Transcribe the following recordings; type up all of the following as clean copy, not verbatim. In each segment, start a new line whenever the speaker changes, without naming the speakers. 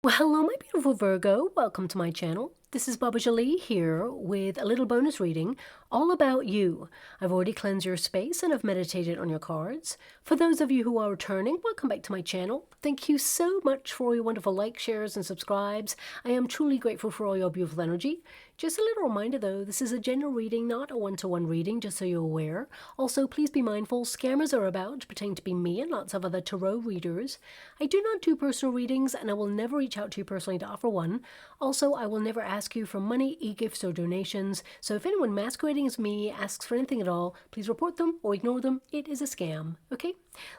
Well, hello, my beautiful Virgo. Welcome to my channel. This is Baba Jolie here with a little bonus reading all about you. I've already cleansed your space and I've meditated on your cards. For those of you who are returning, welcome back to my channel. Thank you so much for all your wonderful likes, shares, and subscribes. I am truly grateful for all your beautiful energy. Just a little reminder though, this is a general reading, not a one-to-one reading, just so you're aware. Also, please be mindful, scammers are about, pretending to be me and lots of other tarot readers. I do not do personal readings and I will never reach out to you personally to offer one. Also, I will never ask you for money, e-gifts, or donations. So if anyone masquerading as me asks for anything at all, please report them or ignore them. It is a scam, okay?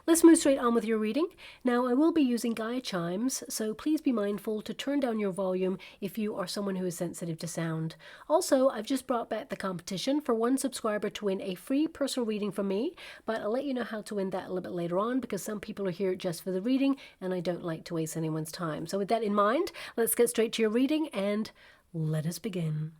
Let's move straight on with your reading. Now, I will be using guide chimes, so please be mindful to turn down your volume if you are someone who is sensitive to sound. Also, I've just brought back the competition for one subscriber to win a free personal reading from me, but I'll let you know how to win that a little bit later on because some people are here just for the reading and I don't like to waste anyone's time. So with that in mind, let's get straight to your reading and let us begin.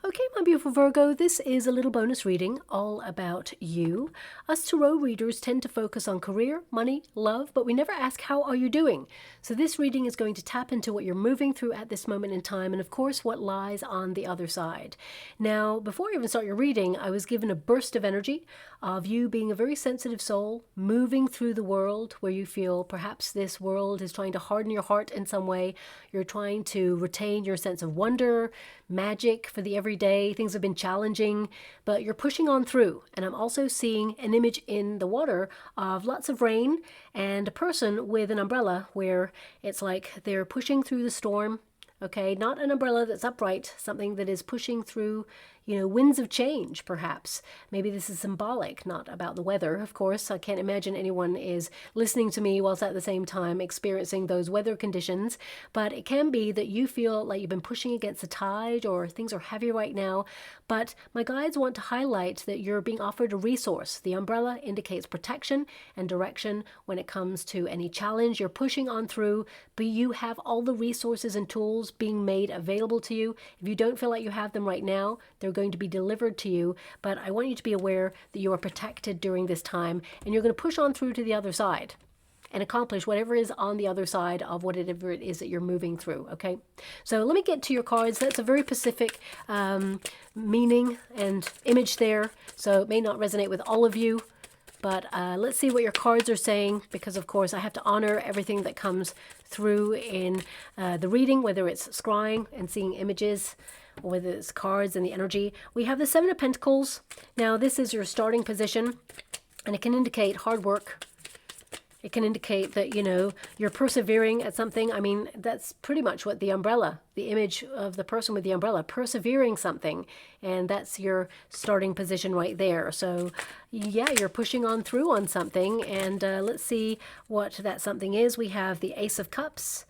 Okay, my beautiful Virgo, this is a little bonus reading all about you. Us tarot readers tend to focus on career, money, love, but we never ask how are you doing. So this reading is going to tap into what you're moving through at this moment in time and of course what lies on the other side. Now, before I even start your reading, I was given a burst of energy of you being a very sensitive soul, moving through the world where you feel perhaps this world is trying to harden your heart in some way. You're trying to retain your sense of wonder, magic for the everyday. Things have been challenging, but you're pushing on through. And I'm also seeing an image in the water of lots of rain and a person with an umbrella where it's like they're pushing through the storm. Okay, not an umbrella that's upright, something that is pushing through, winds of change, perhaps. Maybe this is symbolic, not about the weather, of course. I can't imagine anyone is listening to me whilst at the same time experiencing those weather conditions, but it can be that you feel like you've been pushing against the tide or things are heavy right now, but my guides want to highlight that you're being offered a resource. The umbrella indicates protection and direction when it comes to any challenge. You're pushing on through, but you have all the resources and tools being made available to you. If you don't feel like you have them right now, they're going to be delivered to you, but I want you to be aware that you are protected during this time and you're going to push on through to the other side and accomplish whatever is on the other side of whatever it is that you're moving through, okay? So let me get to your cards. That's a very specific meaning and image there, so it may not resonate with all of you, but let's see what your cards are saying, because of course I have to honor everything that comes through in the reading, whether it's scrying and seeing images, or whether it's cards and the energy. We have the Seven of Pentacles. Now this is your starting position, and it can indicate hard work. It can indicate that, you're persevering at something. I mean, that's pretty much what the umbrella, the image of the person with the umbrella, persevering something. And that's your starting position right there. So, yeah, you're pushing on through on something. And let's see what that something is. We have the Ace of Cups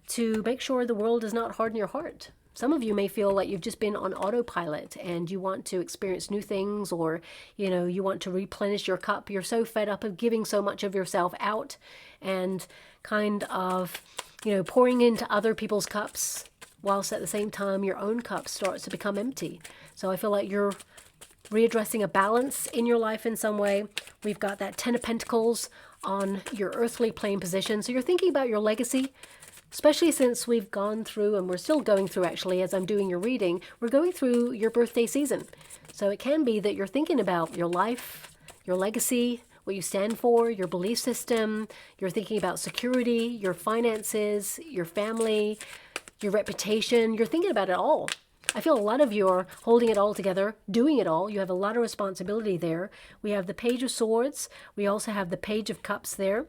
to make sure the world does not harden your heart. Some of you may feel like you've just been on autopilot and you want to experience new things, or, you want to replenish your cup. You're so fed up of giving so much of yourself out and kind of, pouring into other people's cups, whilst at the same time your own cup starts to become empty. So I feel like you're readdressing a balance in your life in some way. We've got that Ten of Pentacles on your earthly plane position. So you're thinking about your legacy. Especially since we've gone through, and we're still going through actually as I'm doing your reading, we're going through your birthday season. So it can be that you're thinking about your life, your legacy, what you stand for, your belief system. You're thinking about security, your finances, your family, your reputation. You're thinking about it all. I feel a lot of you are holding it all together, doing it all. You have a lot of responsibility there. We have the Page of Swords. We also have the Page of Cups there.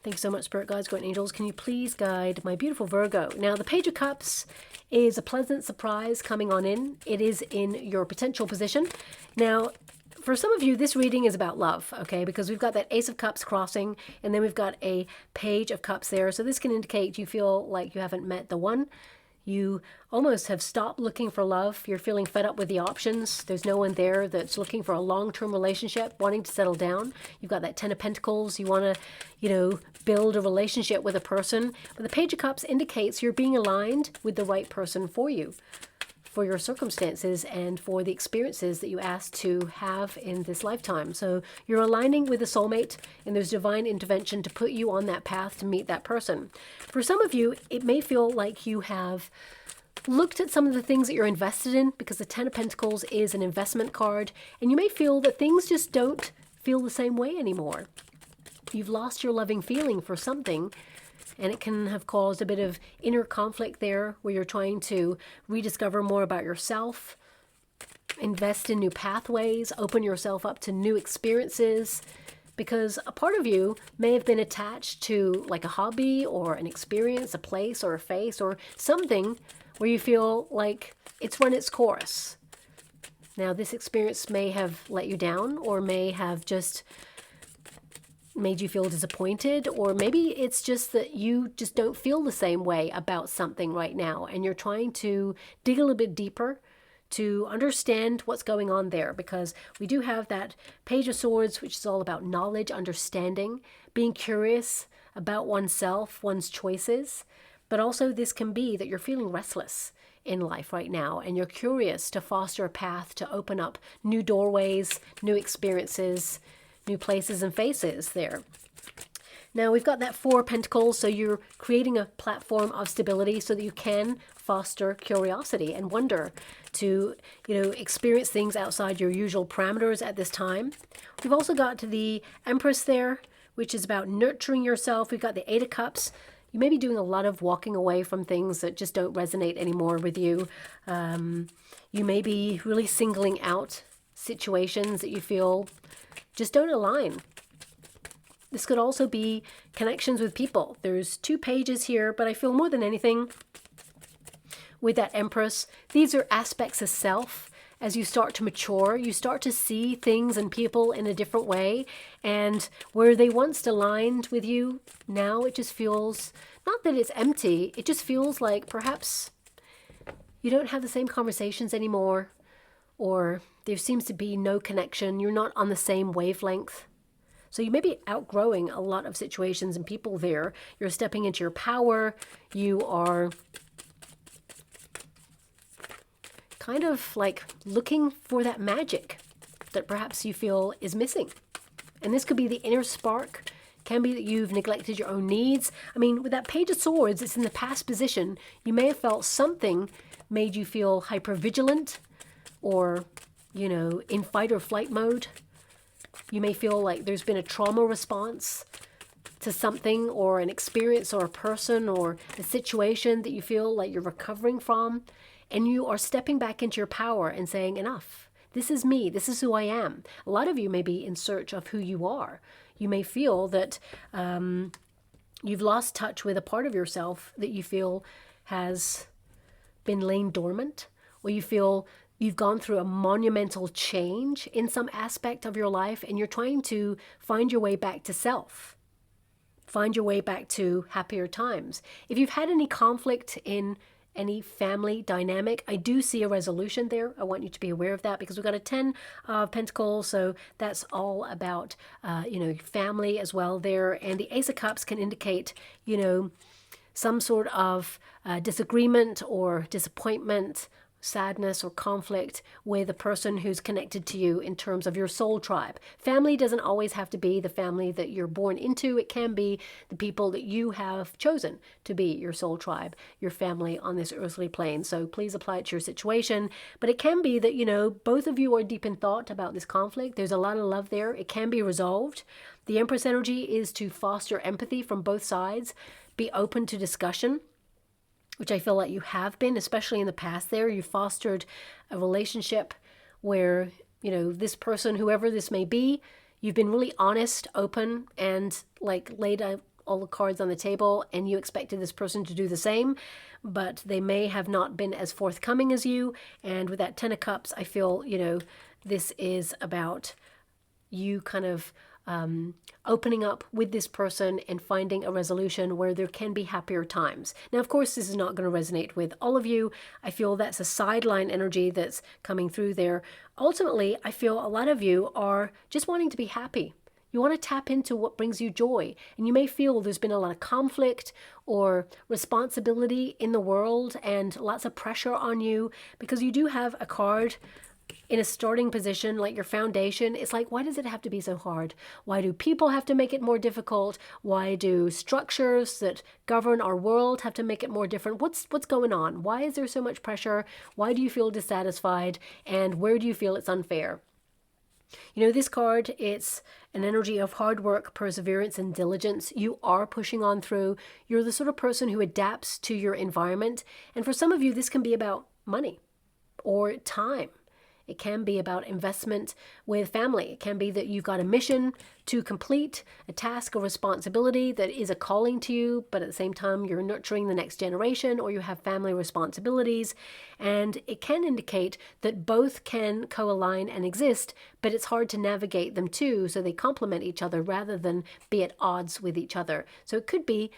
Thank you so much, Spirit Guides, Guardian Angels. Can you please guide my beautiful Virgo? Now, the Page of Cups is a pleasant surprise coming on in. It is in your potential position. Now, for some of you, this reading is about love, okay? Because we've got that Ace of Cups crossing, and then we've got a Page of Cups there. So this can indicate you feel like you haven't met the one. You almost have stopped looking for love. You're feeling fed up with the options. There's no one there that's looking for a long-term relationship, wanting to settle down. You've got that Ten of Pentacles. You want to, build a relationship with a person. But the Page of Cups indicates you're being aligned with the right person for you, for your circumstances and for the experiences that you asked to have in this lifetime. So you're aligning with a soulmate, and there's divine intervention to put you on that path to meet that person. For some of you, it may feel like you have looked at some of the things that you're invested in, because the Ten of Pentacles is an investment card, and you may feel that things just don't feel the same way anymore. You've lost your loving feeling for something, and it can have caused a bit of inner conflict there, where you're trying to rediscover more about yourself, invest in new pathways, open yourself up to new experiences, because a part of you may have been attached to like a hobby or an experience, a place or a face or something where you feel like it's run its course. Now, this experience may have let you down, or may have just made you feel disappointed, or maybe it's just that you just don't feel the same way about something right now, and you're trying to dig a little bit deeper to understand what's going on there, because we do have that Page of Swords, which is all about knowledge, understanding, being curious about oneself, one's choices. But also this can be that you're feeling restless in life right now, and you're curious to foster a path to open up new doorways, new experiences, new places and faces there. Now, we've got that Four of Pentacles, so you're creating a platform of stability so that you can foster curiosity and wonder to, experience things outside your usual parameters at this time. We've also got the Empress there, which is about nurturing yourself. We've got the Eight of Cups. You may be doing a lot of walking away from things that just don't resonate anymore with you. You may be really singling out situations that you feel just don't align. This could also be connections with people. There's two pages here, but I feel more than anything with that Empress, these are aspects of self. As you start to mature, you start to see things and people in a different way. And where they once aligned with you, now it just feels, not that it's empty, it just feels like perhaps you don't have the same conversations anymore, or there seems to be no connection. You're not on the same wavelength. So you may be outgrowing a lot of situations and people there. You're stepping into your power. You are kind of like looking for that magic that perhaps you feel is missing. And this could be the inner spark. It can be that you've neglected your own needs. I mean, with that Page of Swords, it's in the past position. You may have felt something made you feel hypervigilant, or, in fight or flight mode. You may feel like there's been a trauma response to something, or an experience, or a person, or a situation that you feel like you're recovering from. And you are stepping back into your power and saying, enough. This is me. This is who I am. A lot of you may be in search of who you are. You may feel that you've lost touch with a part of yourself that you feel has been laying dormant, or you feel you've gone through a monumental change in some aspect of your life, and you're trying to find your way back to self, find your way back to happier times. If you've had any conflict in any family dynamic, I do see a resolution there. I want you to be aware of that, because we've got a 10 of Pentacles, so that's all about, family as well there. And the Ace of Cups can indicate, some sort of disagreement or disappointment, sadness or conflict with a person who's connected to you in terms of your soul tribe. Family doesn't always have to be the family that you're born into. It can be the people that you have chosen to be your soul tribe, your family on this earthly plane. So please apply it to your situation. But it can be that, both of you are deep in thought about this conflict. There's a lot of love there. It can be resolved. The Empress energy is to foster empathy from both sides, be open to discussion, which I feel like you have been, especially in the past there. You fostered a relationship where, this person, whoever this may be, you've been really honest, open, and laid all the cards on the table and you expected this person to do the same, but they may have not been as forthcoming as you. And with that Ten of Cups, I feel, this is about you kind of opening up with this person and finding a resolution where there can be happier times. Now, of course, this is not going to resonate with all of you. I feel that's a sideline energy that's coming through there. Ultimately, I feel a lot of you are just wanting to be happy. You want to tap into what brings you joy. And you may feel there's been a lot of conflict or responsibility in the world and lots of pressure on you, because you do have a card in a starting position, like your foundation. It's like, why does it have to be so hard? Why do people have to make it more difficult? Why do structures that govern our world have to make it more different? What's going on? Why is there so much pressure? Why do you feel dissatisfied? And where do you feel it's unfair? This card, it's an energy of hard work, perseverance, and diligence. You are pushing on through. You're the sort of person who adapts to your environment. And for some of you, this can be about money or time. It can be about investment with family. It can be that you've got a mission to complete, a task or responsibility that is a calling to you, but at the same time, you're nurturing the next generation, or you have family responsibilities. And it can indicate that both can co-align and exist, but it's hard to navigate them too, so they complement each other rather than be at odds with each other. So it could be,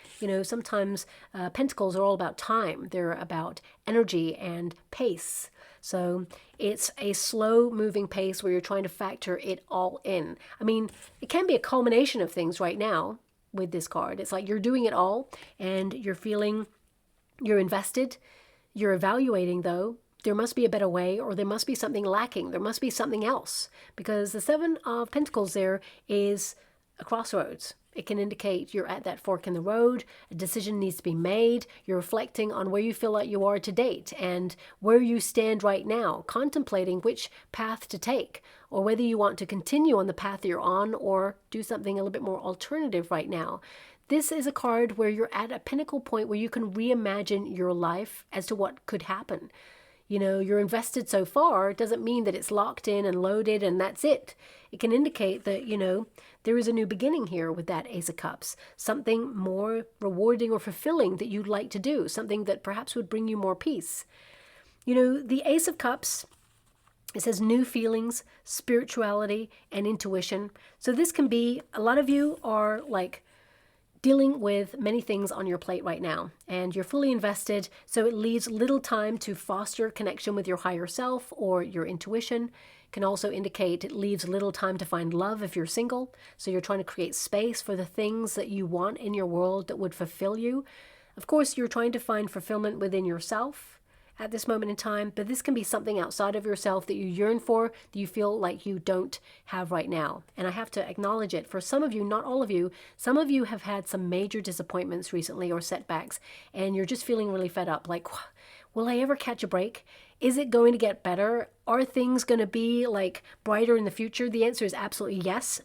sometimes pentacles are all about time. They're about energy and pace. So it's a slow moving pace where you're trying to factor it all in. I mean, it can be a culmination of things right now with this card. It's like you're doing it all and you're feeling you're invested. You're evaluating, though. There must be a better way, or there must be something lacking. There must be something else, because the Seven of Pentacles there is a crossroads. It can indicate you're at that fork in the road. A decision needs to be made. You're reflecting on where you feel like you are to date and where you stand right now, contemplating which path to take, or whether you want to continue on the path that you're on or do something a little bit more alternative right now. This is a card where you're at a pinnacle point where you can reimagine your life as to what could happen. You're invested so far doesn't mean that it's locked in and loaded and that's it. It can indicate that, there is a new beginning here with that Ace of Cups. Something more rewarding or fulfilling that you'd like to do. Something that perhaps would bring you more peace. The Ace of Cups, it says new feelings, spirituality, and intuition. So this can be, a lot of you are like dealing with many things on your plate right now, and you're fully invested, so it leaves little time to foster connection with your higher self or your intuition. It can also indicate it leaves little time to find love if you're single, so you're trying to create space for the things that you want in your world that would fulfill you. Of course, you're trying to find fulfillment within yourself at this moment in time, but this can be something outside of yourself that you yearn for, that you feel like you don't have right now. And I have to acknowledge it. For some of you, not all of you, some of you have had some major disappointments recently or setbacks, and you're just feeling really fed up. Like, will I ever catch a break? Is it going to get better? Are things going to be like brighter in the future? The answer is absolutely yes.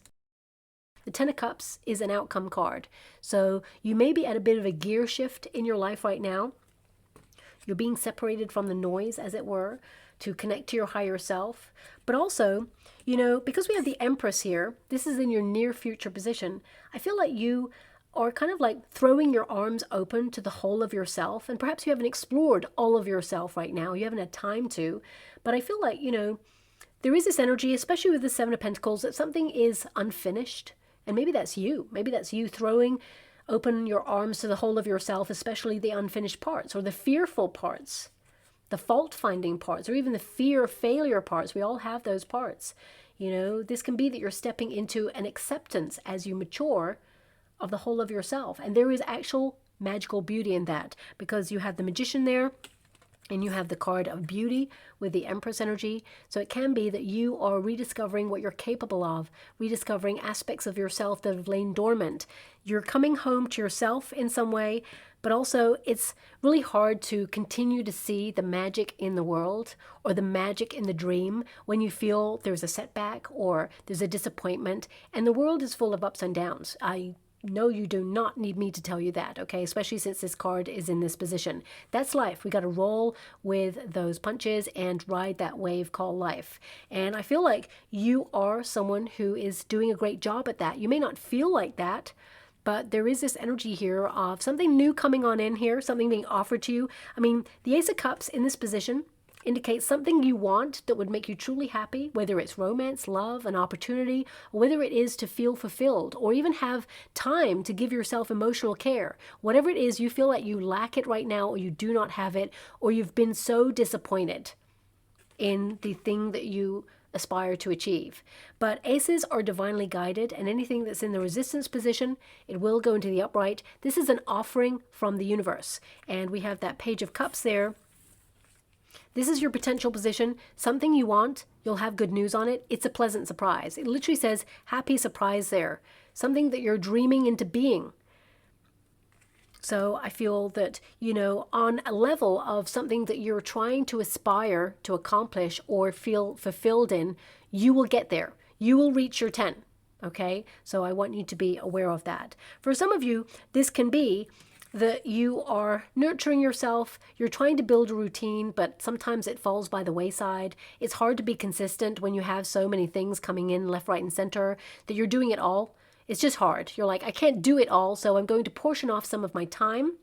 The Ten of Cups is an outcome card. So you may be at a bit of a gear shift in your life right now. You're being separated from the noise, as it were, to connect to your higher self. But also, because we have the Empress here, this is in your near future position. I feel like you are kind of like throwing your arms open to the whole of yourself. And perhaps you haven't explored all of yourself right now. You haven't had time to. But I feel like, there is this energy, especially with the Seven of Pentacles, that something is unfinished. And maybe that's you. Maybe that's you throwing open your arms to the whole of yourself, especially the unfinished parts or the fearful parts, the fault-finding parts, or even the fear of failure parts. We all have those parts. This can be that you're stepping into an acceptance as you mature of the whole of yourself. And there is actual magical beauty in that, because you have the Magician there, and you have the card of beauty with the Empress energy. So it can be that you are rediscovering what you're capable of, rediscovering aspects of yourself that have lain dormant. You're coming home to yourself in some way, but also it's really hard to continue to see the magic in the world or the magic in the dream when you feel there's a setback or there's a disappointment. And the world is full of ups and downs. No, you do not need me to tell you that, okay? Especially since this card is in this position. That's life. We got to roll with those punches and ride that wave called life. And I feel like you are someone who is doing a great job at that. You may not feel like that, but there is this energy here of something new coming on in here, something being offered to you. I mean, the Ace of Cups in this position indicates something you want that would make you truly happy, whether it's romance, love, an opportunity, or whether it is to feel fulfilled, or even have time to give yourself emotional care. Whatever it is, you feel like you lack it right now, or you do not have it, or you've been so disappointed in the thing that you aspire to achieve. But aces are divinely guided, and anything that's in the resistance position, it will go into the upright. This is an offering from the universe, and we have that Page of Cups there. This is your potential position, something you want, you'll have good news on it. It's a pleasant surprise. It literally says happy surprise there, something that you're dreaming into being. So I feel that, you know, on a level of something that you're trying to aspire to accomplish or feel fulfilled in, you will get there. You will reach your 10, okay? So I want you to be aware of that. For some of you, this can be that you are nurturing yourself, you're trying to build a routine, but sometimes it falls by the wayside. It's hard to be consistent when you have so many things coming in left, right, and center that you're doing it all. It's just hard. You're like, I can't do it all, so I'm going to portion off some of my time.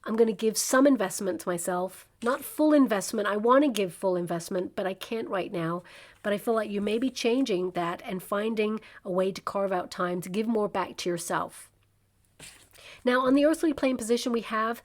I'm going to give some investment to myself. Not full investment. I want to give full investment, but I can't right now. But I feel like you may be changing that and finding a way to carve out time to give more back to yourself. Now, on the earthly plane position, we have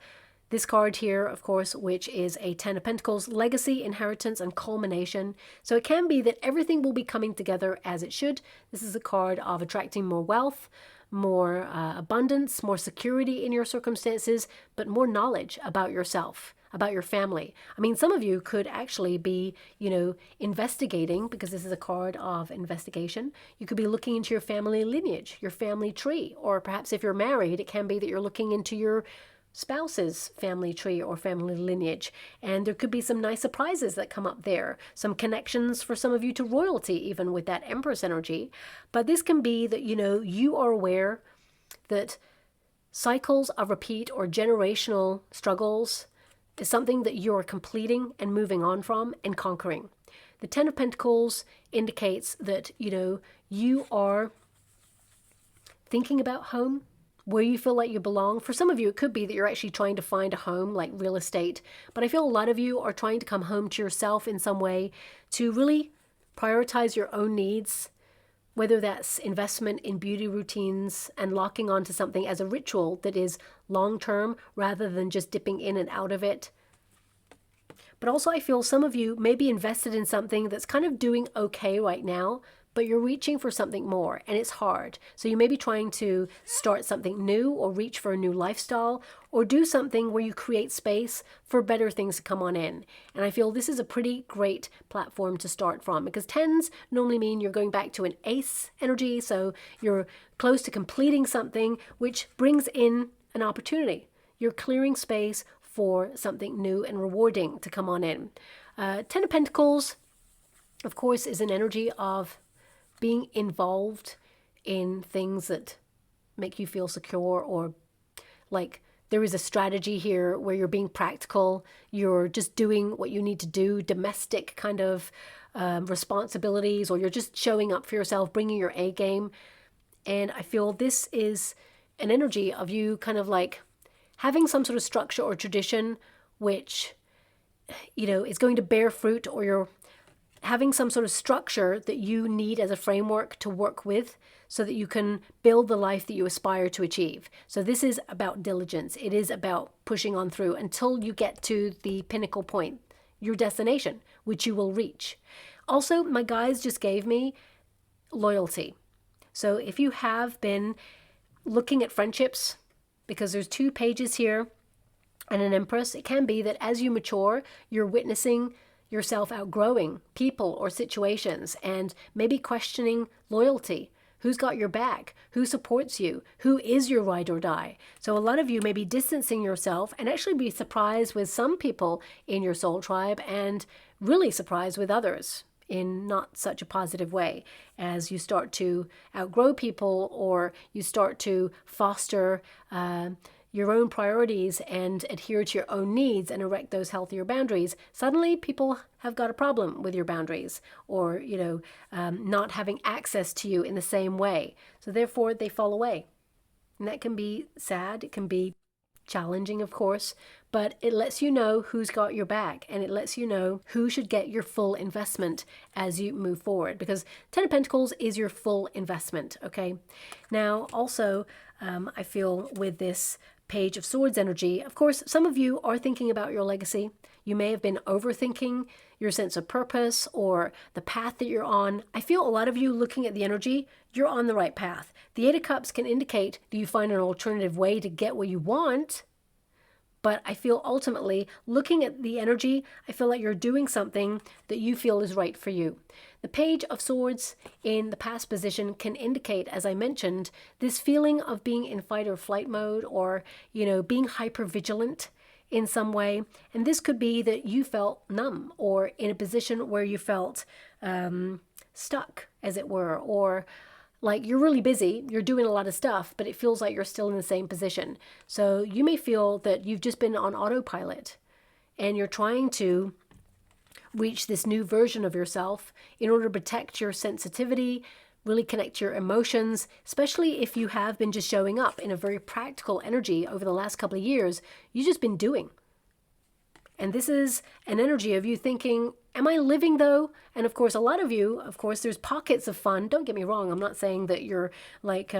this card here, of course, which is a 10 of Pentacles, legacy, inheritance, and culmination. So it can be that everything will be coming together as it should. This is a card of attracting more wealth, more abundance, more security in your circumstances, but more knowledge about yourself, about your family. I mean, some of you could actually be, you know, investigating, because this is a card of investigation. You could be looking into your family lineage, your family tree, or perhaps if you're married, it can be that you're looking into your spouse's family tree or family lineage, and there could be some nice surprises that come up there, some connections for some of you to royalty, even with that Empress energy. But this can be that, you know, you are aware that cycles of repeat or generational struggles is something that you're completing and moving on from and conquering. The 10 of Pentacles indicates that, you know, you are thinking about home, where you feel like you belong. For some of you, it could be that you're actually trying to find a home, like real estate. But I feel a lot of you are trying to come home to yourself in some way, to really prioritize your own needs, whether that's investment in beauty routines and locking onto something as a ritual that is long-term rather than just dipping in and out of it. But also I feel some of you may be invested in something that's kind of doing okay right now, but you're reaching for something more, and it's hard. So you may be trying to start something new, or reach for a new lifestyle, or do something where you create space for better things to come on in. And I feel this is a pretty great platform to start from, because 10s normally mean you're going back to an ace energy, so you're close to completing something, which brings in an opportunity. You're clearing space for something new and rewarding to come on in. 10 of Pentacles, of course, is an energy of being involved in things that make you feel secure, or like there is a strategy here where you're being practical. You're just doing what you need to do, domestic kind of responsibilities, or you're just showing up for yourself, bringing your A game. And I feel this is an energy of you kind of like having some sort of structure or tradition which, you know, is going to bear fruit, or you're having some sort of structure that you need as a framework to work with so that you can build the life that you aspire to achieve. So this is about diligence. It is about pushing on through until you get to the pinnacle point, your destination, which you will reach. Also, my guides just gave me loyalty. So if you have been looking at friendships, because there's 2 pages here and an Empress, it can be that as you mature, you're witnessing yourself outgrowing people or situations and maybe questioning loyalty. Who's got your back? Who supports you? Who is your ride or die? So a lot of you may be distancing yourself and actually be surprised with some people in your soul tribe, and really surprised with others in not such a positive way, as you start to outgrow people, or you start to foster your own priorities and adhere to your own needs and erect those healthier boundaries. Suddenly people have got a problem with your boundaries, or, you know, not having access to you in the same way. So therefore they fall away. And that can be sad. It can be challenging, of course, but it lets you know who's got your back, and it lets you know who should get your full investment as you move forward, because Ten of Pentacles is your full investment, okay? Now, also, I feel with this Page of Swords energy, of course, some of you are thinking about your legacy. You may have been overthinking your sense of purpose or the path that you're on. I feel a lot of you, looking at the energy, you're on the right path. The Eight of Cups can indicate that you find an alternative way to get what you want. But I feel ultimately, looking at the energy, I feel like you're doing something that you feel is right for you. The Page of Swords in the past position can indicate, as I mentioned, this feeling of being in fight or flight mode, or, being hyper vigilant in some way. And this could be that you felt numb, or in a position where you felt stuck, as it were, or like you're really busy, you're doing a lot of stuff, but it feels like you're still in the same position. So you may feel that you've just been on autopilot and you're trying to reach this new version of yourself in order to protect your sensitivity, really connect your emotions, especially if you have been just showing up in a very practical energy over the last couple of years. You've just been doing. And this is an energy of you thinking, am I living though? And of course, a lot of you, there's pockets of fun. Don't get me wrong. I'm not saying that you're like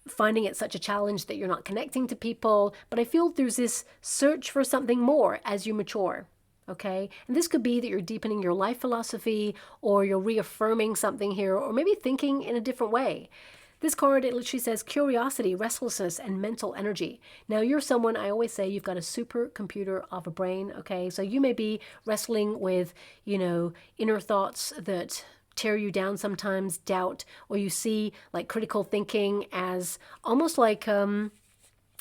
finding it such a challenge that you're not connecting to people. But I feel there's this search for something more as you mature. Okay. And this could be that you're deepening your life philosophy, or you're reaffirming something here, or maybe thinking in a different way. This card, it literally says curiosity, restlessness, and mental energy. Now, you're someone, I always say, you've got a supercomputer of a brain, okay? So you may be wrestling with, inner thoughts that tear you down sometimes, doubt, or you see like critical thinking as almost like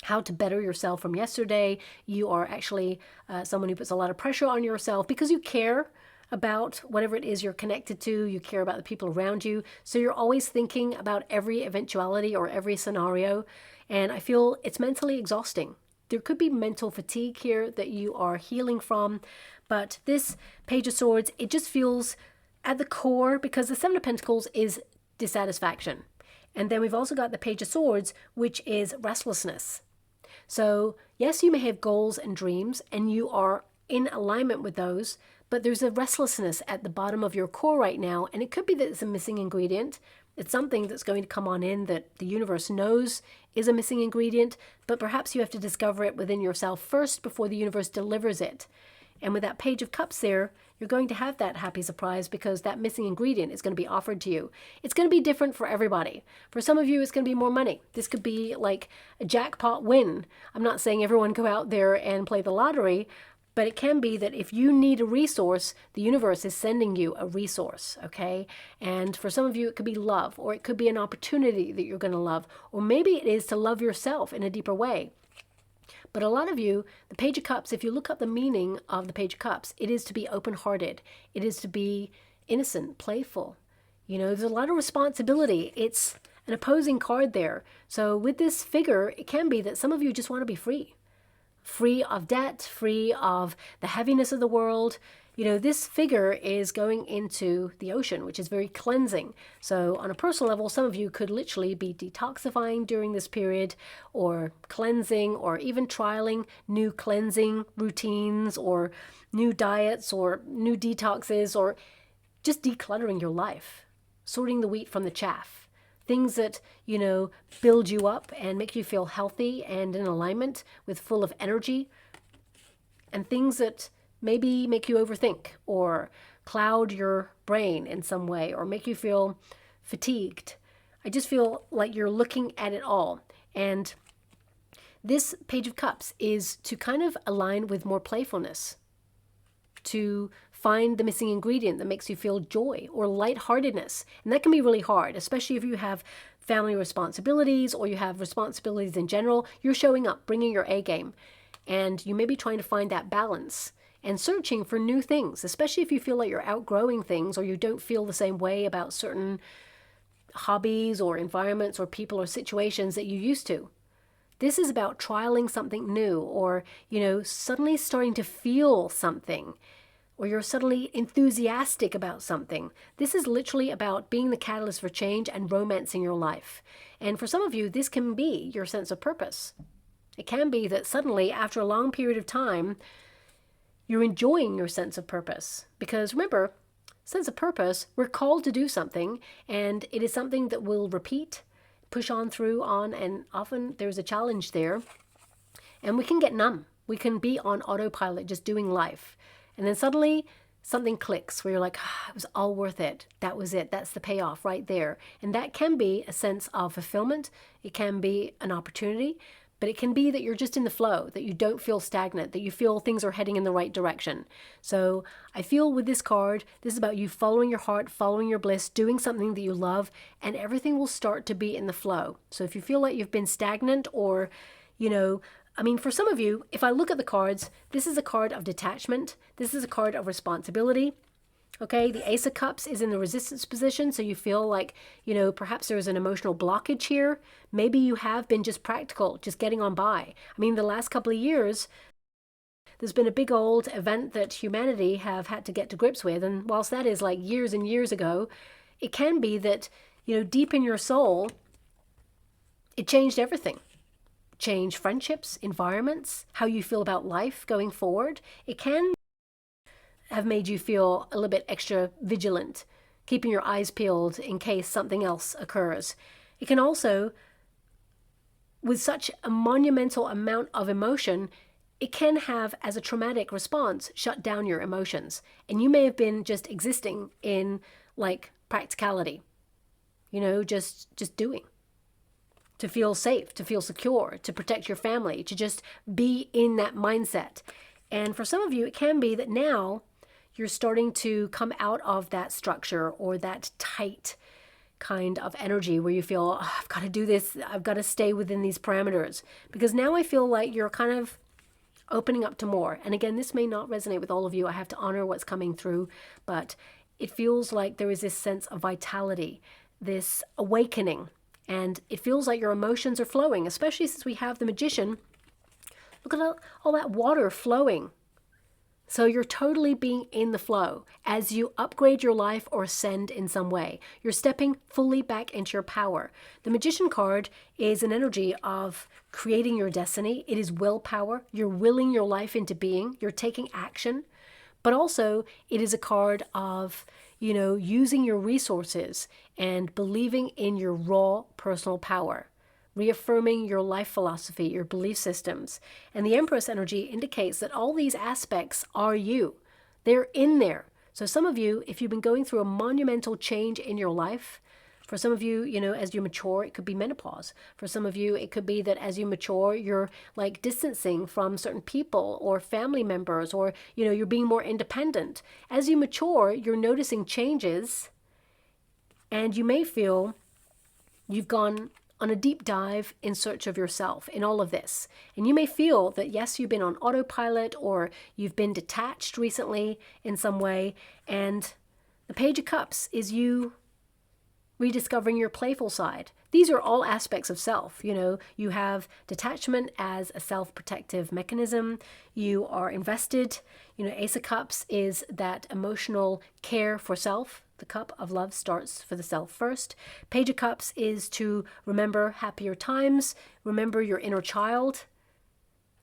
how to better yourself from yesterday. You are actually someone who puts a lot of pressure on yourself because you care about whatever it is you're connected to. You care about the people around you. So you're always thinking about every eventuality or every scenario. And I feel it's mentally exhausting. There could be mental fatigue here that you are healing from. But this Page of Swords, it just feels at the core, because the Seven of Pentacles is dissatisfaction. And then we've also got the Page of Swords, which is restlessness. So yes, you may have goals and dreams, and you are in alignment with those, but there's a restlessness at the bottom of your core right now, and it could be that it's a missing ingredient. It's something that's going to come on in that the universe knows is a missing ingredient, but perhaps you have to discover it within yourself first before the universe delivers it. And with that Page of Cups there, you're going to have that happy surprise, because that missing ingredient is going to be offered to you. It's going to be different for everybody. For some of you, it's going to be more money. This could be like a jackpot win. I'm not saying everyone go out there and play the lottery, but it can be that if you need a resource, the universe is sending you a resource, okay? And for some of you, it could be love, or it could be an opportunity that you're going to love, or maybe it is to love yourself in a deeper way. But a lot of you, the Page of Cups, if you look up the meaning of the Page of Cups, it is to be open-hearted. It is to be innocent, playful. There's a lot of responsibility. It's an opposing card there. So with this figure, it can be that some of you just want to be free. Free of debt, free of the heaviness of the world. This figure is going into the ocean, which is very cleansing. So on a personal level, some of you could literally be detoxifying during this period, or cleansing, or even trialing new cleansing routines, or new diets, or new detoxes, or just decluttering your life, sorting the wheat from the chaff. Things that, build you up and make you feel healthy and in alignment with full of energy, and things that maybe make you overthink or cloud your brain in some way or make you feel fatigued. I just feel like you're looking at it all. And this Page of Cups is to kind of align with more playfulness, to find the missing ingredient that makes you feel joy or lightheartedness. And that can be really hard, especially if you have family responsibilities or you have responsibilities in general. You're showing up, bringing your A game, and you may be trying to find that balance and searching for new things, especially if you feel like you're outgrowing things or you don't feel the same way about certain hobbies or environments or people or situations that you used to. This is about trialing something new, or, suddenly starting to feel something or you're suddenly enthusiastic about something. This is literally about being the catalyst for change and romancing your life. And for some of you, this can be your sense of purpose. It can be that suddenly, after a long period of time, you're enjoying your sense of purpose. Because remember, sense of purpose, we're called to do something, and it is something that will repeat, push on through, and often there's a challenge there. And we can get numb. We can be on autopilot, just doing life. And then suddenly something clicks where you're like, it was all worth it. That was it. That's the payoff right there. And that can be a sense of fulfillment. It can be an opportunity, but it can be that you're just in the flow, that you don't feel stagnant, that you feel things are heading in the right direction. So I feel with this card, this is about you following your heart, following your bliss, doing something that you love, and everything will start to be in the flow. So if you feel like you've been stagnant or, I mean, for some of you, if I look at the cards, this is a card of detachment. This is a card of responsibility. Okay, the Ace of Cups is in the resistance position, so you feel like, perhaps there's an emotional blockage here. Maybe you have been just practical, just getting on by. I mean, the last couple of years, there's been a big old event that humanity have had to get to grips with, and whilst that is like years and years ago, it can be that, deep in your soul, it changed everything. Change friendships, environments, how you feel about life going forward. It can have made you feel a little bit extra vigilant, keeping your eyes peeled in case something else occurs. It can also, with such a monumental amount of emotion, it can have, as a traumatic response, shut down your emotions. And you may have been just existing in like practicality, just doing. To feel safe, to feel secure, to protect your family, to just be in that mindset. And for some of you, it can be that now you're starting to come out of that structure or that tight kind of energy where you feel, I've got to do this, I've got to stay within these parameters. Because now I feel like you're kind of opening up to more. And again, this may not resonate with all of you. I have to honor what's coming through, but it feels like there is this sense of vitality, this awakening. And it feels like your emotions are flowing, especially since we have the Magician. Look at all that water flowing. So you're totally being in the flow as you upgrade your life or ascend in some way. You're stepping fully back into your power. The Magician card is an energy of creating your destiny. It is willpower. You're willing your life into being. You're taking action. But also, it is a card of, using your resources and believing in your raw personal power, reaffirming your life philosophy, your belief systems. And the Empress energy indicates that all these aspects are you. They're in there. So some of you, if you've been going through a monumental change in your life, for some of you, as you mature, it could be menopause. For some of you, it could be that as you mature, you're like distancing from certain people or family members, or, you're being more independent. As you mature, you're noticing changes, and you may feel you've gone on a deep dive in search of yourself in all of this. And you may feel that, yes, you've been on autopilot or you've been detached recently in some way. And the Page of Cups is you rediscovering your playful side. These are all aspects of self. You have detachment as a self-protective mechanism. You are invested. Ace of Cups is that emotional care for self. The cup of love starts for the self first. Page of Cups is to remember happier times, remember your inner child.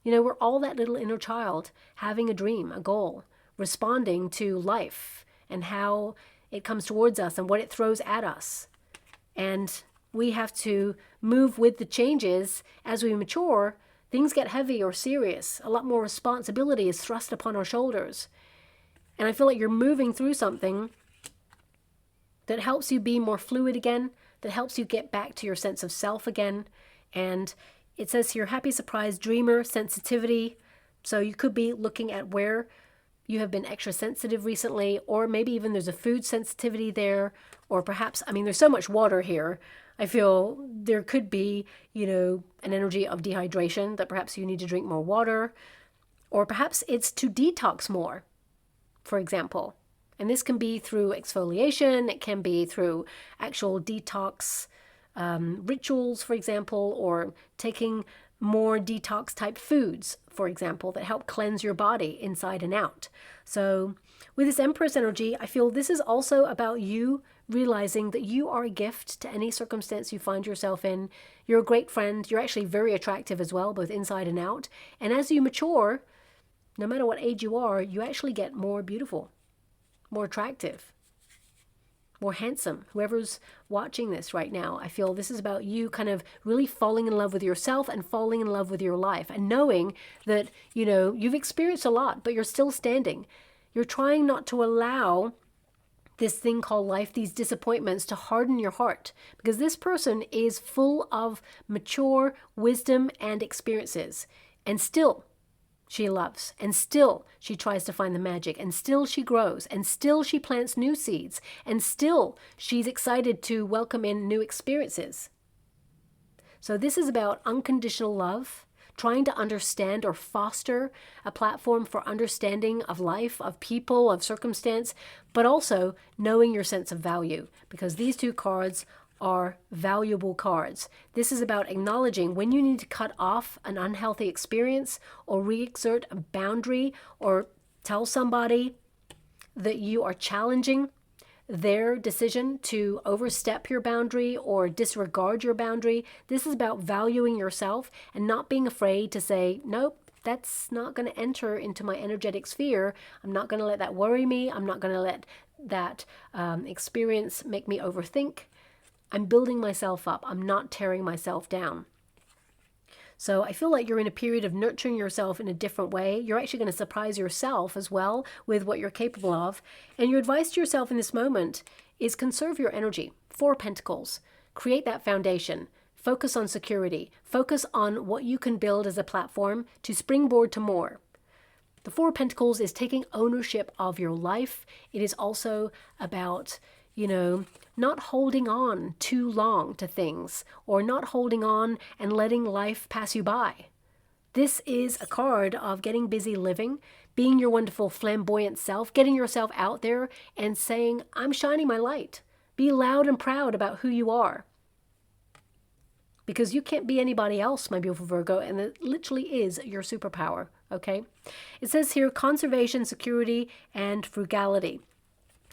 We're all that little inner child having a dream, a goal, responding to life and how it comes towards us and what it throws at us. And we have to move with the changes. As we mature, things get heavy or serious. A lot more responsibility is thrust upon our shoulders. And I feel like you're moving through something that helps you be more fluid again, that helps you get back to your sense of self again. And it says here, happy, surprise, dreamer, sensitivity. So you could be looking at where you have been extra sensitive recently, or maybe even there's a food sensitivity there, or perhaps, there's so much water here. I feel there could be, an energy of dehydration, that perhaps you need to drink more water, or perhaps it's to detox more, for example. And this can be through exfoliation, it can be through actual detox rituals, for example, or taking more detox type foods, for example, that help cleanse your body inside and out. So with this Empress energy, I feel this is also about you realizing that you are a gift to any circumstance you find yourself in. You're a great friend. You're actually very attractive as well, both inside and out. And as you mature, no matter what age you are, you actually get more beautiful, more attractive, more handsome. Whoever's watching this right now, I feel this is about you kind of really falling in love with yourself and falling in love with your life and knowing that, you know, you've experienced a lot, but you're still standing. You're trying not to allow this thing called life, these disappointments, to harden your heart, because this person is full of mature wisdom and experiences, and still she loves, and still she tries to find the magic, and still she grows, and still she plants new seeds, and still she's excited to welcome in new experiences. So this is about unconditional love, trying to understand or foster a platform for understanding of life, of people, of circumstance, but also knowing your sense of value, because these two cards are valuable cards. This is about acknowledging when you need to cut off an unhealthy experience or re-exert a boundary or tell somebody that you are challenging their decision to overstep your boundary or disregard your boundary. This is about valuing yourself and not being afraid to say, nope, that's not going to enter into my energetic sphere. I'm not going to let that worry me. I'm not going to let that experience make me overthink. I'm building myself up. I'm not tearing myself down. So I feel like you're in a period of nurturing yourself in a different way. You're actually going to surprise yourself as well with what you're capable of. And your advice to yourself in this moment is conserve your energy. 4 Pentacles. Create that foundation. Focus on security. Focus on what you can build as a platform to springboard to more. The 4 Pentacles is taking ownership of your life. It is also about, you know, not holding on too long to things or not holding on and letting life pass you by. This is a card of getting busy living, being your wonderful flamboyant self, getting yourself out there and saying, I'm shining my light. Be loud and proud about who you are. Because you can't be anybody else, my beautiful Virgo, and it literally is your superpower, okay? It says here, conservation, security, and frugality.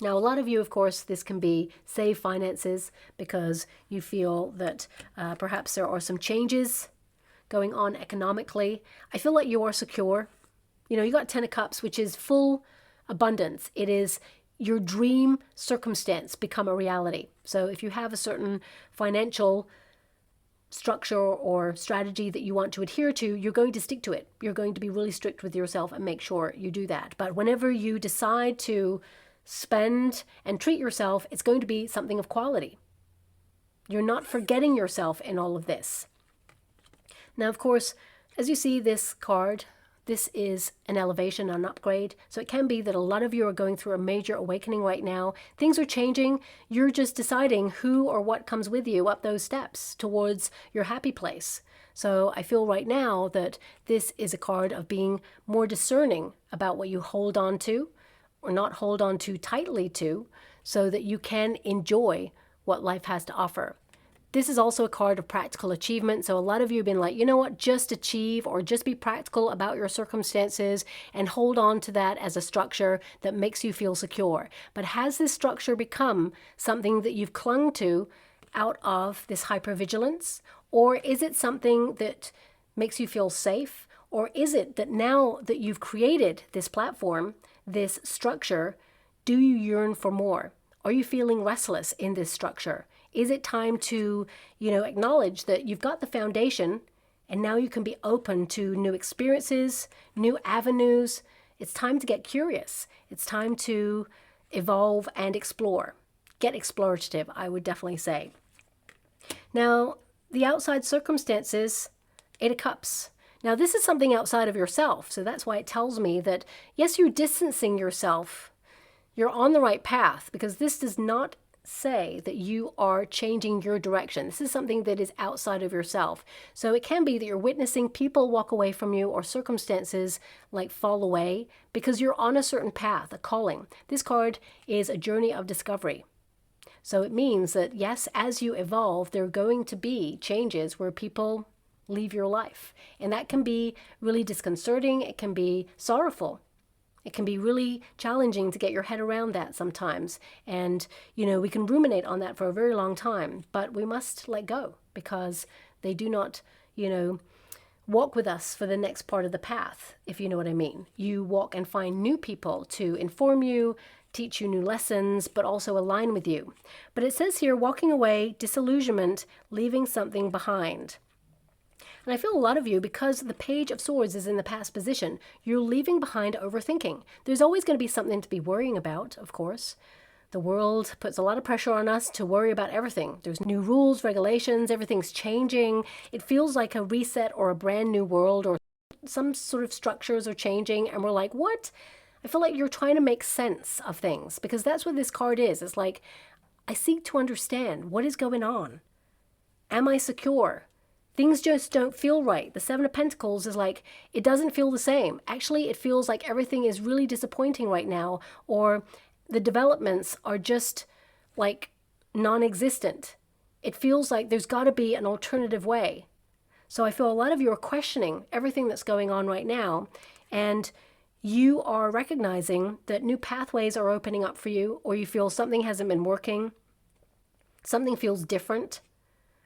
Now, a lot of you, of course, this can be save finances because you feel that perhaps there are some changes going on economically. I feel like you are secure. You know, you got 10 of Cups, which is full abundance. It is your dream circumstance become a reality. So if you have a certain financial structure or strategy that you want to adhere to, you're going to stick to it. You're going to be really strict with yourself and make sure you do that. But whenever you decide to spend and treat yourself, it's going to be something of quality. You're not forgetting yourself in all of this. Now, of course, as you see this card, this is an elevation, an upgrade. So it can be that a lot of you are going through a major awakening right now. Things are changing. You're just deciding who or what comes with you up those steps towards your happy place. So I feel right now that this is a card of being more discerning about what you hold on to or not hold on too tightly to, so that you can enjoy what life has to offer. This is also a card of practical achievement. So a lot of you have been like, you know what, just achieve or just be practical about your circumstances and hold on to that as a structure that makes you feel secure. But has this structure become something that you've clung to out of this hypervigilance? Or is it something that makes you feel safe? Or is it that now that you've created this platform, this structure, do you yearn for more? Are you feeling restless in this structure? Is it time to, acknowledge that you've got the foundation and now you can be open to new experiences, new avenues? It's time to get curious. It's time to evolve and explore. Get explorative, I would definitely say. Now, the outside circumstances, 8 of Cups. Now, this is something outside of yourself, so that's why it tells me that, yes, you're distancing yourself. You're on the right path, because this does not say that you are changing your direction. This is something that is outside of yourself. So it can be that you're witnessing people walk away from you or circumstances like fall away because you're on a certain path, a calling. This card is a journey of discovery. So it means that, yes, as you evolve, there are going to be changes where people leave your life. And that can be really disconcerting. It can be sorrowful. It can be really challenging to get your head around that sometimes. And, we can ruminate on that for a very long time, but we must let go because they do not, walk with us for the next part of the path, if you know what I mean. You walk and find new people to inform you, teach you new lessons, but also align with you. But it says here, walking away, disillusionment, leaving something behind. And I feel a lot of you, because the Page of Swords is in the past position, you're leaving behind overthinking. There's always going to be something to be worrying about, of course. The world puts a lot of pressure on us to worry about everything. There's new rules, regulations, everything's changing. It feels like a reset or a brand new world, or some sort of structures are changing, and we're like, what? I feel like you're trying to make sense of things, because that's what this card is. It's like, I seek to understand what is going on. Am I secure? Things just don't feel right. The Seven of Pentacles is like, it doesn't feel the same. Actually, it feels like everything is really disappointing right now, or the developments are just like non-existent. It feels like there's got to be an alternative way. So I feel a lot of you are questioning everything that's going on right now, and you are recognizing that new pathways are opening up for you, or you feel something hasn't been working, something feels different.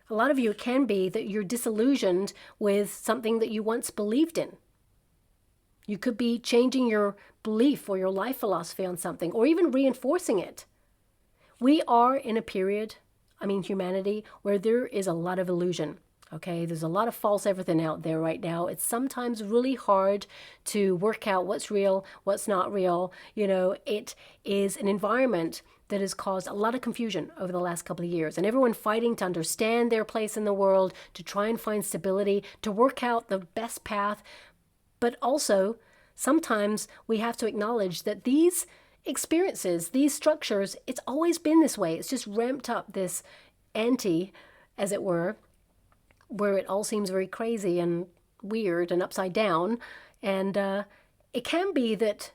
A lot of you, it can be that you're disillusioned with something that you once believed in. You could be changing your belief or your life philosophy on something, or even reinforcing it. We are in a period, humanity, where there is a lot of illusion. Okay, there's a lot of false everything out there right now. It's sometimes really hard to work out what's real, what's not real. It is an environment that has caused a lot of confusion over the last couple of years, and everyone fighting to understand their place in the world, to try and find stability, to work out the best path. But also, sometimes we have to acknowledge that these experiences, these structures, it's always been this way. It's just ramped up this ante, as it were, where it all seems very crazy and weird and upside down. And it can be that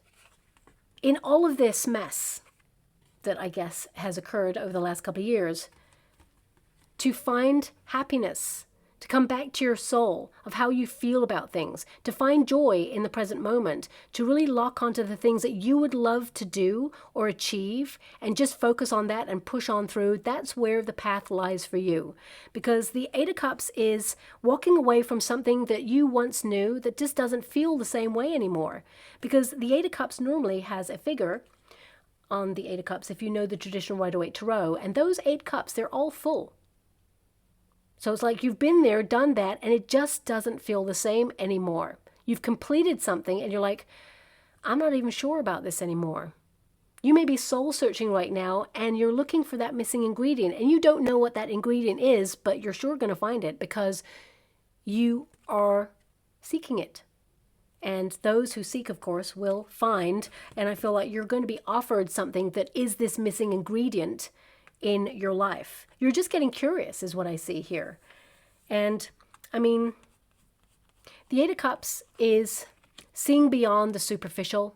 in all of this mess that I guess has occurred over the last couple of years, to find happiness, to come back to your soul of how you feel about things, to find joy in the present moment, to really lock onto the things that you would love to do or achieve and just focus on that and push on through. That's where the path lies for you. Because the Eight of Cups is walking away from something that you once knew that just doesn't feel the same way anymore. Because the Eight of Cups normally has a figure on the Eight of Cups, if you know the traditional Rider-Waite Tarot, and those 8 cups, they're all full. So it's like you've been there, done that, and it just doesn't feel the same anymore. You've completed something and you're like, I'm not even sure about this anymore. You may be soul searching right now and you're looking for that missing ingredient, and you don't know what that ingredient is, but you're sure going to find it because you are seeking it. And those who seek, of course, will find. And I feel like you're going to be offered something that is this missing ingredient in your life. You're just getting curious is what I see here. And the Eight of Cups is seeing beyond the superficial.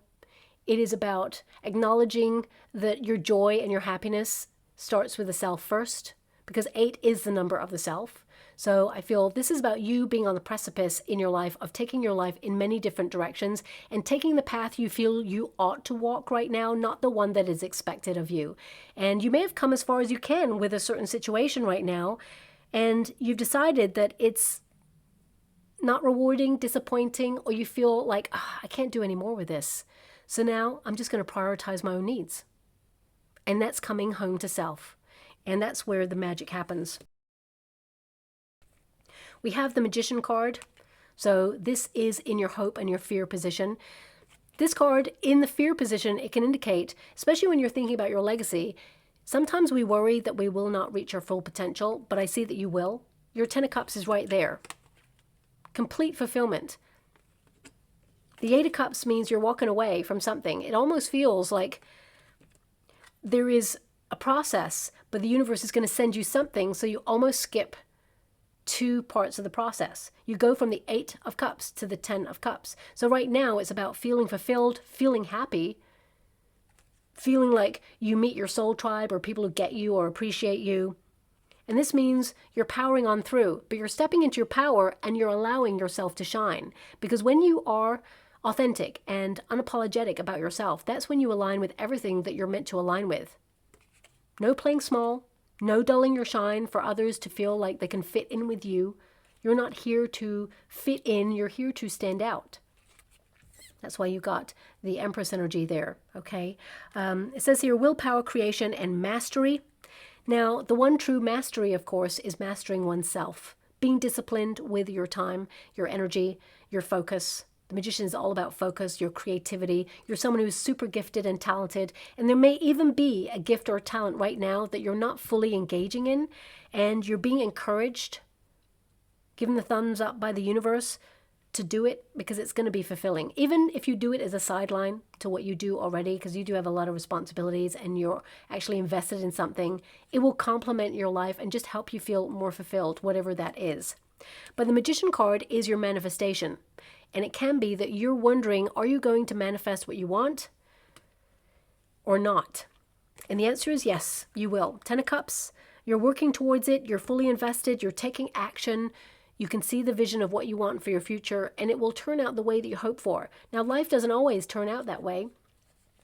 It is about acknowledging that your joy and your happiness starts with the self first, because 8 is the number of the self. So I feel this is about you being on the precipice in your life of taking your life in many different directions and taking the path you feel you ought to walk right now, not the one that is expected of you. And you may have come as far as you can with a certain situation right now, and you've decided that it's not rewarding, disappointing, or you feel like, I can't do any more with this. So now I'm just going to prioritize my own needs. And that's coming home to self. And that's where the magic happens. We have the Magician card. So this is in your hope and your fear position. This card, in the fear position, it can indicate, especially when you're thinking about your legacy, sometimes we worry that we will not reach our full potential, but I see that you will. Your 10 of Cups is right there. Complete fulfillment. The 8 of Cups means you're walking away from something. It almost feels like there is a process, but the universe is going to send you something, so you almost skip 2 parts of the process. You go from the 8 of Cups to the 10 of Cups. So right now it's about feeling fulfilled, feeling happy, feeling like you meet your soul tribe or people who get you or appreciate you. And this means you're powering on through, but you're stepping into your power and you're allowing yourself to shine. Because when you are authentic and unapologetic about yourself, that's when you align with everything that you're meant to align with. No playing small, no dulling your shine for others to feel like they can fit in with you. You're not here to fit in, you're here to stand out. That's why you got the Empress energy there, okay? It says here, willpower, creation, and mastery. Now, the one true mastery, of course, is mastering oneself. Being disciplined with your time, your energy, your focus. The Magician is all about focus, your creativity. You're someone who's super gifted and talented. And there may even be a gift or a talent right now that you're not fully engaging in. And you're being encouraged, given the thumbs up by the universe, to do it because it's going to be fulfilling. Even if you do it as a sideline to what you do already, because you do have a lot of responsibilities and you're actually invested in something, it will complement your life and just help you feel more fulfilled, whatever that is. But the Magician card is your manifestation. And it can be that you're wondering, are you going to manifest what you want or not? And the answer is yes, you will. 10 of Cups, you're working towards it, you're fully invested, you're taking action. You can see the vision of what you want for your future, and it will turn out the way that you hope for. Now, life doesn't always turn out that way,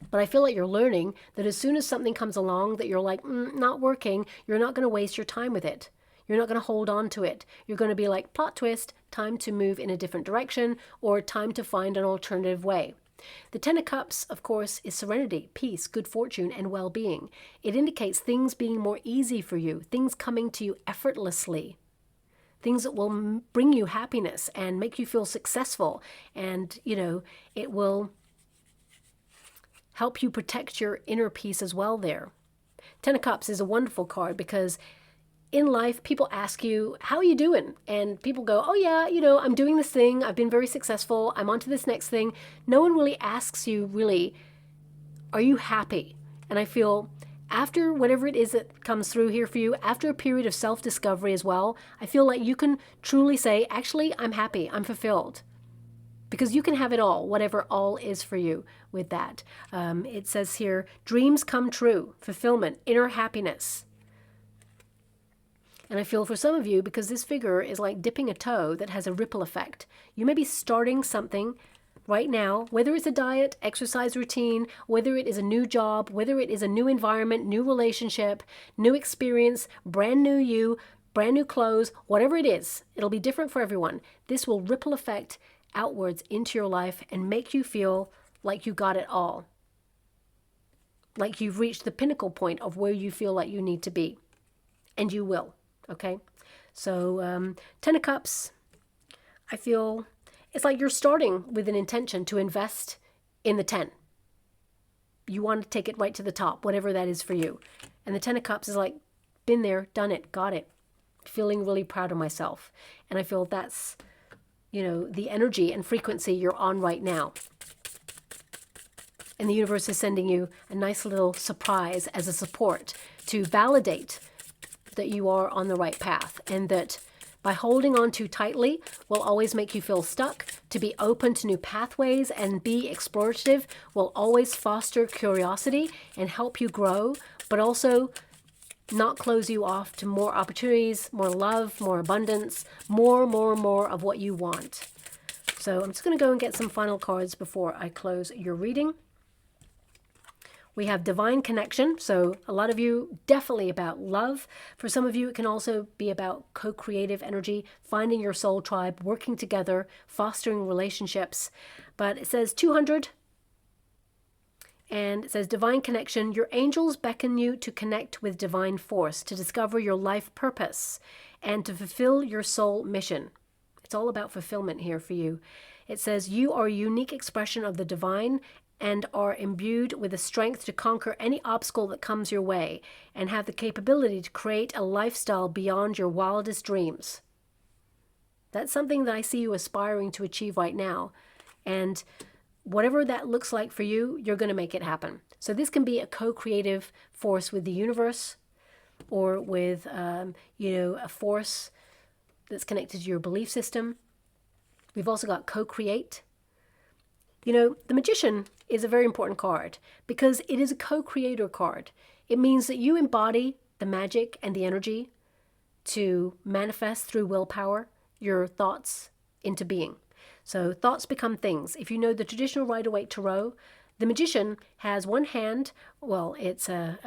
but I feel like you're learning that as soon as something comes along that you're like, not working, you're not going to waste your time with it. You're not going to hold on to it. You're going to be like, plot twist, time to move in a different direction, or time to find an alternative way. The 10 of Cups, of course, is serenity, peace, good fortune, and well-being. It indicates things being more easy for you, things coming to you effortlessly. Things that will bring you happiness and make you feel successful. And, it will help you protect your inner peace as well there. 10 of Cups is a wonderful card because in life, people ask you, how are you doing? And people go, oh yeah, I'm doing this thing. I've been very successful. I'm on to this next thing. No one really asks you, really, are you happy? And I feel after whatever it is that comes through here for you, after a period of self-discovery as well, I feel like you can truly say, actually, I'm happy, I'm fulfilled. Because you can have it all, whatever all is for you with that. It says here, dreams come true, fulfillment, inner happiness. And I feel for some of you, because this figure is like dipping a toe that has a ripple effect. You may be starting something right now, whether it's a diet, exercise routine, whether it is a new job, whether it is a new environment, new relationship, new experience, brand new you, brand new clothes, whatever it is, it'll be different for everyone. This will ripple effect outwards into your life and make you feel like you got it all. Like you've reached the pinnacle point of where you feel like you need to be. And you will, okay? So 10 of Cups, I feel it's like you're starting with an intention to invest in the 10. You want to take it right to the top, whatever that is for you. And the 10 of Cups is like, been there, done it, got it. Feeling really proud of myself. And I feel that's, the energy and frequency you're on right now. And the universe is sending you a nice little surprise as a support to validate that you are on the right path, and that by holding on too tightly will always make you feel stuck. To be open to new pathways and be explorative will always foster curiosity and help you grow, but also not close you off to more opportunities, more love, more abundance, more of what you want. So I'm just going to go and get some final cards before I close your reading. We have divine connection. So a lot of you, definitely about love. For some of you, it can also be about co-creative energy, finding your soul tribe, working together, fostering relationships. But it says 200. And it says divine connection. Your angels beckon you to connect with divine force, to discover your life purpose, and to fulfill your soul mission. It's all about fulfillment here for you. It says you are a unique expression of the divine and are imbued with the strength to conquer any obstacle that comes your way, and have the capability to create a lifestyle beyond your wildest dreams. That's something that I see you aspiring to achieve right now. And whatever that looks like for you, you're going to make it happen. So this can be a co-creative force with the universe, or with, a force that's connected to your belief system. We've also got co-create. The Magician is a very important card because it is a co-creator card. It means that you embody the magic and the energy to manifest through willpower your thoughts into being. So thoughts become things. If you know the traditional Rider-Waite Tarot, the magician has one hand, well, it's a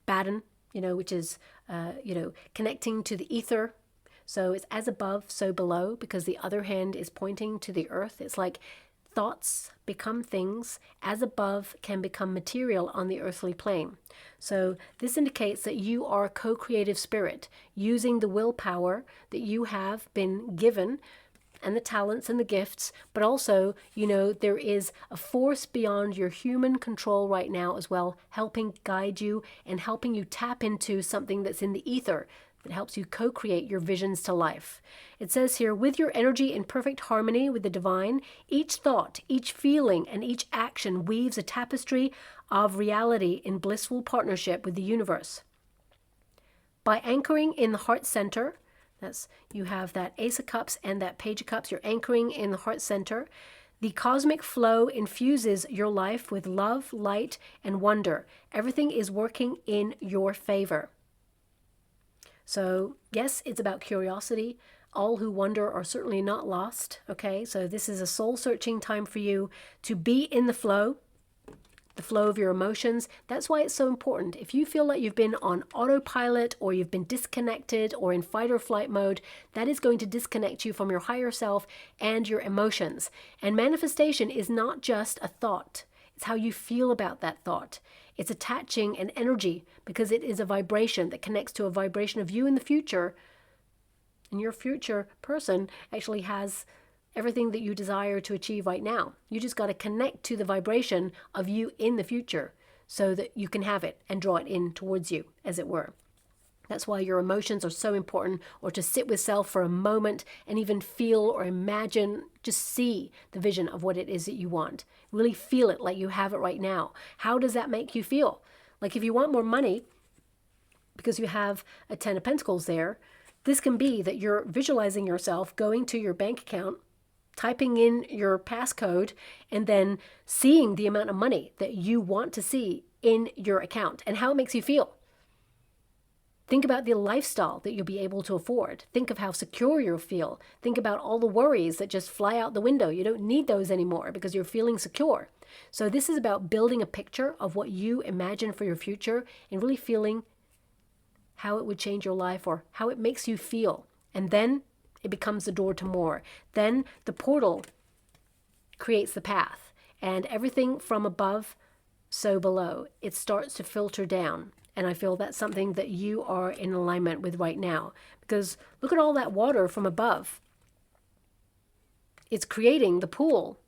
baton, which is, connecting to the ether. So it's as above, so below, because the other hand is pointing to the earth. It's like thoughts become things, as above can become material on the earthly plane. So this indicates that you are a co-creative spirit, using the willpower that you have been given and the talents and the gifts, but also, there is a force beyond your human control right now as well, helping guide you and helping you tap into something that's in the ether that helps you co-create your visions to life. It says here, with your energy in perfect harmony with the divine, each thought, each feeling, and each action weaves a tapestry of reality in blissful partnership with the universe. By anchoring in the heart center, you have that Ace of Cups and that Page of Cups. You're anchoring in the heart center. The cosmic flow infuses your life with love, light, and wonder. Everything is working in your favor. So, yes, it's about curiosity. All who wonder are certainly not lost, okay? So this is a soul-searching time for you to be in the flow of your emotions. That's why it's so important. If you feel like you've been on autopilot or you've been disconnected or in fight or flight mode, that is going to disconnect you from your higher self and your emotions. And manifestation is not just a thought. It's how you feel about that thought. It's attaching an energy because it is a vibration that connects to a vibration of you in the future. And your future person actually has everything that you desire to achieve right now. You just got to connect to the vibration of you in the future so that you can have it and draw it in towards you, as it were. That's why your emotions are so important, or to sit with self for a moment and even feel or imagine, just see the vision of what it is that you want. Really feel it like you have it right now. How does that make you feel? Like if you want more money, because you have a 10 of Pentacles there, this can be that you're visualizing yourself going to your bank account, typing in your passcode, and then seeing the amount of money that you want to see in your account and how it makes you feel. Think about the lifestyle that you'll be able to afford. Think of how secure you'll feel. Think about all the worries that just fly out the window. You don't need those anymore because you're feeling secure. So this is about building a picture of what you imagine for your future and really feeling how it would change your life or how it makes you feel. And then it becomes the door to more. Then the portal creates the path. And everything from above, so below, it starts to filter down. And I feel that's something that you are in alignment with right now. Because look at all that water from above. It's creating the pool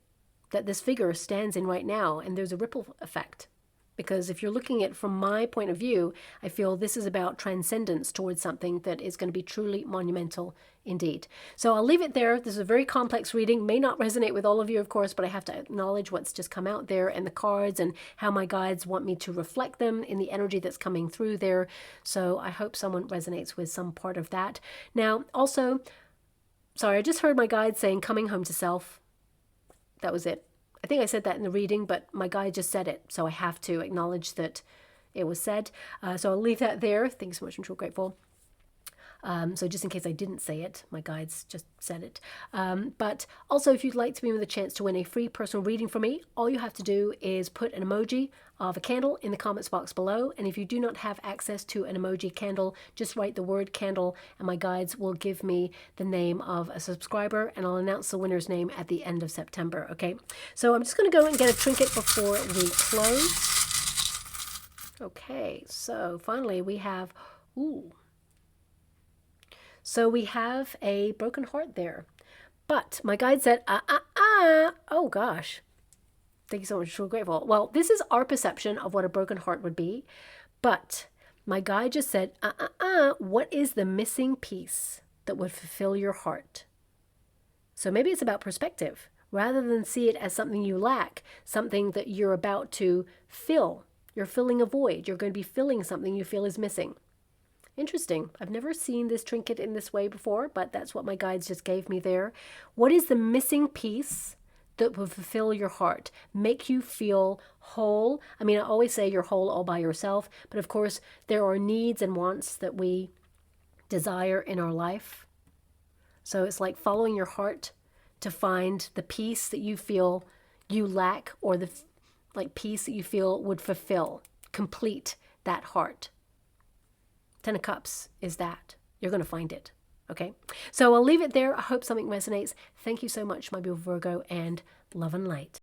that this figure stands in right now. And there's a ripple effect. Because if you're looking at it from my point of view, I feel this is about transcendence towards something that is going to be truly monumental indeed. So I'll leave it there. This is a very complex reading. May not resonate with all of you, of course, but I have to acknowledge what's just come out there and the cards and how my guides want me to reflect them in the energy that's coming through there. So I hope someone resonates with some part of that. Now, also, sorry, I just heard my guide saying coming home to self. That was it. I think I said that in the reading, but my guide just said it, so I have to acknowledge that it was said. So I'll leave that there. Thanks so much. I'm so grateful. So just in case I didn't say it, my guides just said it. But also, if you'd like to be with a chance to win a free personal reading from me, all you have to do is put an emoji of a candle in the comments box below. And if you do not have access to an emoji candle, just write the word candle and my guides will give me the name of a subscriber and I'll announce the winner's name at the end of September. Okay, so I'm just going to go and get a trinket before we close. Okay, so finally we have, so we have a broken heart there. But my guide said, oh gosh. Thank you so much. So grateful. Well, this is our perception of what a broken heart would be. But my guide just said, what is the missing piece that would fulfill your heart? So maybe it's about perspective. Rather than see it as something you lack, something that you're about to fill. You're filling a void. You're going to be filling something you feel is missing. Interesting. I've never seen this trinket in this way before, but that's what my guides just gave me there. What is the missing piece that will fulfill your heart, make you feel whole? I mean, I always say you're whole all by yourself, but of course there are needs and wants that we desire in our life. So it's like following your heart to find the peace that you feel you lack, or the peace that you feel would fulfill, complete that heart. 10 of Cups is that. You're going to find it. Okay? So I'll leave it there. I hope something resonates. Thank you so much, my beautiful Virgo, and love and light.